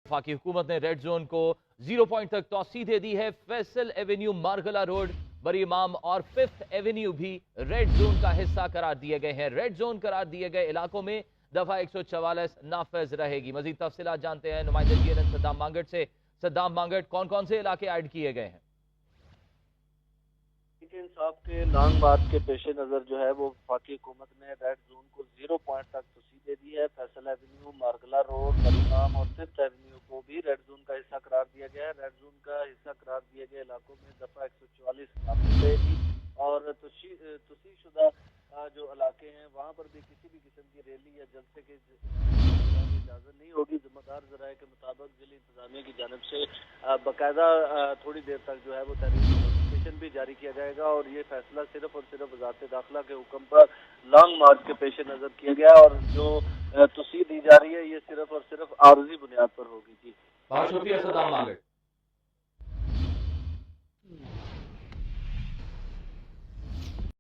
वफाकी हुकूमत ने रेड जोन को 0 पॉइंट तक तौसी दे दी है। फैसल एवेन्यू, मारगला रोड, बरी इमाम और 5th एवेन्यू भी रेड जोन का हिस्सा करार दिए गए हैं। रेड जोन करार दिए गए इलाकों में दफा 144 नाफिज रहेगी। मजीद तफसीलात जानते हैं नुमाइंदे GNN सद्दाम मांगट से। सद्दाम मांगट, कौन कौन से इलाके ऐड किए गए हैं? इंसाफ के लॉन्ग मार्च के पेश नज़र जो है वो वफाकी हुकूमत ने रेड जोन को 0 पॉइंट तक तोसी दे दी है। फैसल एवेन्यू, मारगला रोड, बरीमाम और 5th एवेन्यू को भी रेड जोन का हिस्सा करार दिया गया है। रेड जोन का हिस्सा करार दिए गए इलाकों में दफा 144 नाफिज रहेगी और तोसी शुदा जो इलाके हैं वहाँ पर भी किसी भी किस्म की रैली या जलसे की इजाज़त नहीं होगी। जिम्मेदार ज़राए के मुताबिक जिला इंतजामिया की जानिब से बाकायदा थोड़ी देर तक जो है वो नोटिफिकेशन भी जारी किया जाएगा और ये फैसला सिर्फ और सिर्फ वज़ारत दाखिला के हुक्म पर लॉन्ग मार्च के पेश नज़र किया गया और जो तोसी दी जा रही है ये सिर्फ और सिर्फ आर्जी बुनियाद पर होगी। जी, बहुत शुक्रिया सद्दाम मांगट।